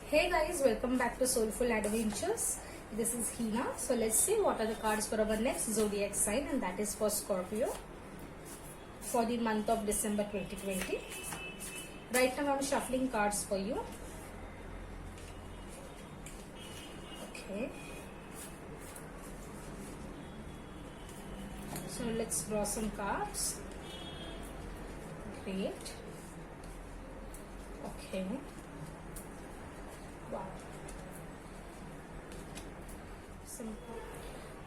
Hey guys, welcome back to Soulful Adventures. This is Hina. So let's see what are the cards for our next zodiac sign, and that is for Scorpio for the month of December 2020. Right now I'm shuffling cards for you. Okay. So let's draw some cards. Great. Okay. Wow.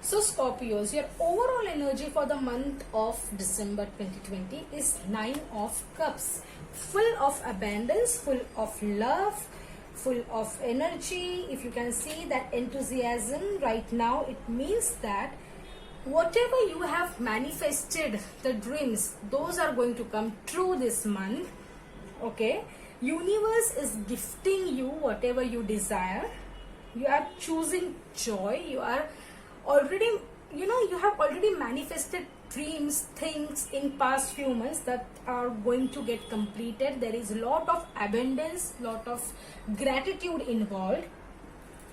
So Scorpios, your overall energy for the month of December 2020 is 9 of Cups. Full of abundance, full of love, full of energy. If you can see that enthusiasm right now, it means that whatever you have manifested, the dreams, those are going to come true this month. Okay. Universe is gifting you whatever you desire. You are choosing joy. You are already, you have already manifested dreams, things in past few months that are going to get completed. There is a lot of abundance, lot of gratitude involved.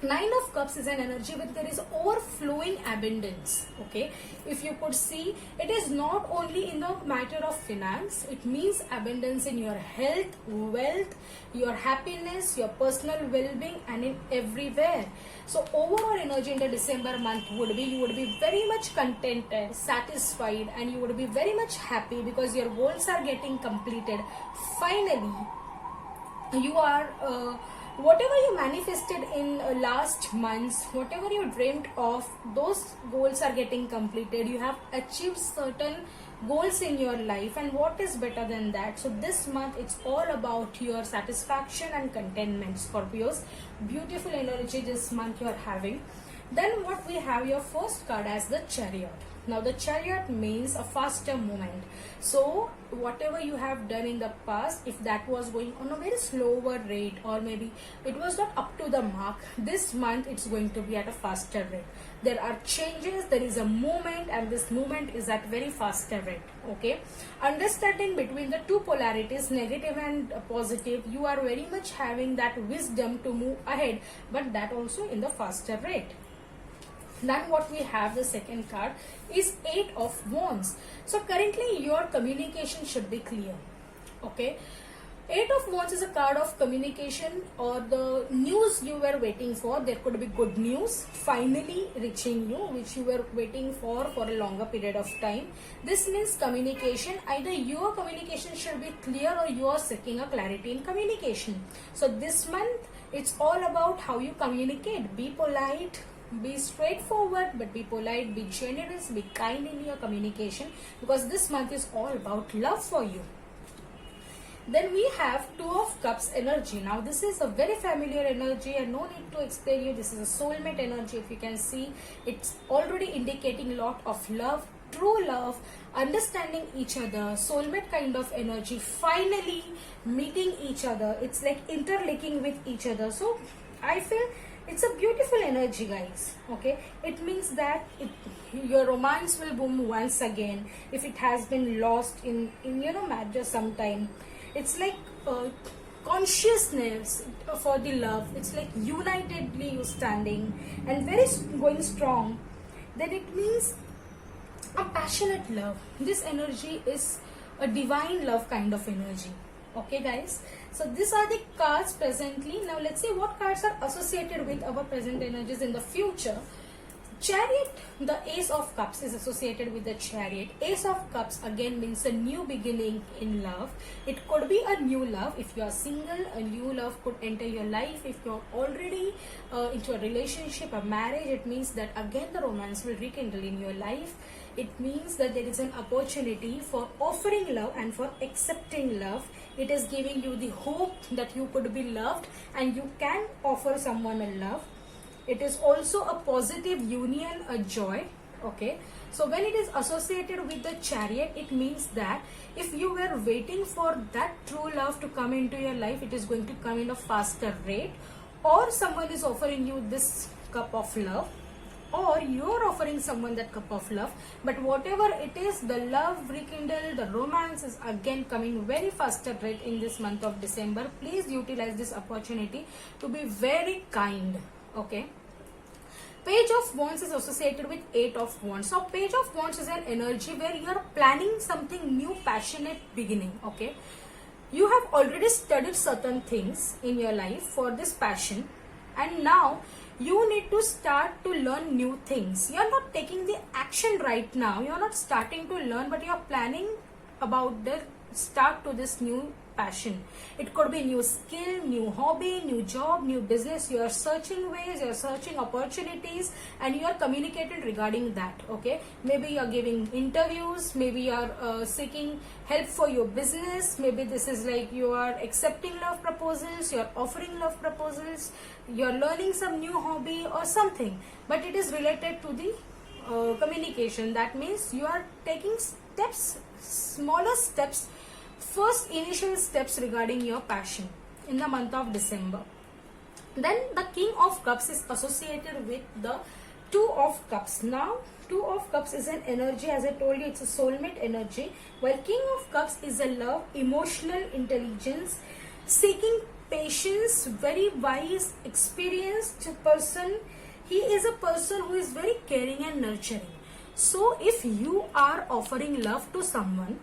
9 of Cups is an energy where there is overflowing abundance. Okay, if you could see, it is not only in the matter of finance, it means abundance in your health, wealth, your happiness, your personal well-being, and in everywhere. So overall energy in the December month would be, you would be very much contented, satisfied, and you would be very much happy because your goals are getting completed. Finally, you are whatever you manifested in last months, whatever you dreamt of, those goals are getting completed. You have achieved certain goals in your life, and what is better than that? So this month it's all about your satisfaction and contentment, Scorpios. Beautiful energy this month you are having. Then what we have, your first card as the Chariot. Now the Chariot means a faster movement. So whatever you have done in the past, if that was going on a very slower rate, or maybe it was not up to the mark, this month it's going to be at a faster rate. There are changes, there is a movement, and this movement is at very faster rate. Okay, understanding between the two polarities, negative and positive, you are very much having that wisdom to move ahead, but that also in the faster rate. Then what we have, the second card is 8 of Wands. So currently your communication should be clear. Okay, 8 of Wands is a card of communication, or the news you were waiting for. There could be good news finally reaching you, which you were waiting for a longer period of time. This means communication. Either your communication should be clear, or you are seeking a clarity in communication. So this month it's all about how you communicate. Be polite, be straightforward, but be polite, be generous, be kind in your communication, because this month is all about love for you. Then we have 2 of Cups energy. Now this is a very familiar energy, and no need to explain you. This is a soulmate energy. If you can see, it's already indicating a lot of love, true love, understanding each other, soulmate kind of energy, finally meeting each other. It's like interlinking with each other. So I feel it's a beautiful energy, guys. Okay, it means that your romance will boom once again if it has been lost in marriage sometime. It's like consciousness for the love. It's like unitedly you standing and very going strong. Then it means a passionate love. This energy is a divine love kind of energy. Okay, guys, so these are the cards presently. Now let's see what cards are associated with our present energies in the future. Chariot, the Ace of Cups is associated with the Chariot. Ace of Cups again means a new beginning in love. It could be a new love. If you are single, a new love could enter your life. If you are already into a relationship, a marriage, it means that again the romance will rekindle in your life. It means that there is an opportunity for offering love and for accepting love. It is giving you the hope that you could be loved and you can offer someone a love. It is also a positive union, a joy. Okay, so when it is associated with the Chariot, it means that if you were waiting for that true love to come into your life, it is going to come in a faster rate, or someone is offering you this cup of love. or you're offering someone that cup of love. But whatever it is, the love rekindle, the romance is again coming very faster right in this month of December. Please utilize this opportunity to be very kind. Okay. Page of Wands is associated with Eight of Wands. So Page of Wands is an energy where you are planning something new, passionate beginning. Okay. You have already studied certain things in your life for this passion, and now you need to start to learn new things. You are not taking the action right now. You are not starting to learn, but you are planning about the start to this new passion. It could be new skill, new hobby, new job, new business. You are searching ways, you are searching opportunities, and you are communicating regarding that. Okay, maybe you are giving interviews, maybe you are seeking help for your business, maybe this is like you are accepting love proposals, you are offering love proposals, you are learning some new hobby or something, but it is related to the communication. That means you are taking steps, smaller steps, first initial steps regarding your passion in the month of December. Then the King of Cups is associated with the Two of Cups. Now Two of Cups is an energy, as I told you, it's a soulmate energy, while King of Cups is a love, emotional intelligence, seeking patience, very wise, experienced person. He is a person who is very caring and nurturing. So if you are offering love to someone,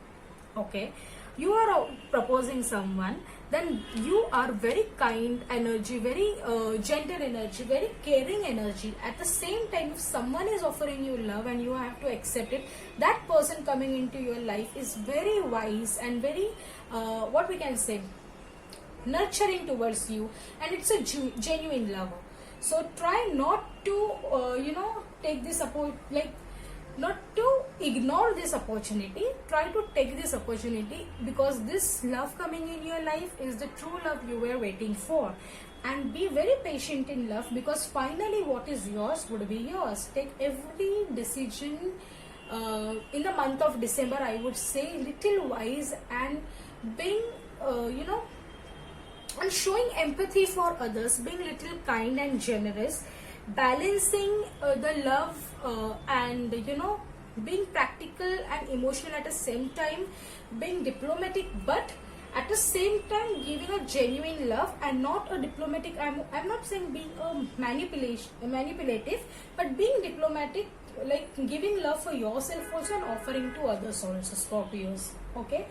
okay, you are proposing someone, then you are very kind energy, very gentle energy, very caring energy. At the same time, if someone is offering you love and you have to accept it, that person coming into your life is very wise and very what we can say, nurturing towards you, and it's a genuine lover. So try not to take this support, like not to ignore this opportunity. Try to take this opportunity, because this love coming in your life is the true love you were waiting for. And be very patient in love, because finally what is yours would be yours. Take every decision in the month of December, I would say, little wise, and being and showing empathy for others, being little kind and generous, balancing the love and being practical and emotional at the same time, being diplomatic, but at the same time giving a genuine love and not a diplomatic. I'm not saying being a manipulative, but being diplomatic, like giving love for yourself also and offering to others also, Scorpios. Okay.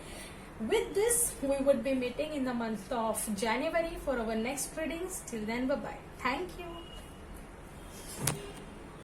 With this, we would be meeting in the month of January for our next readings. Till then, bye bye. Thank you.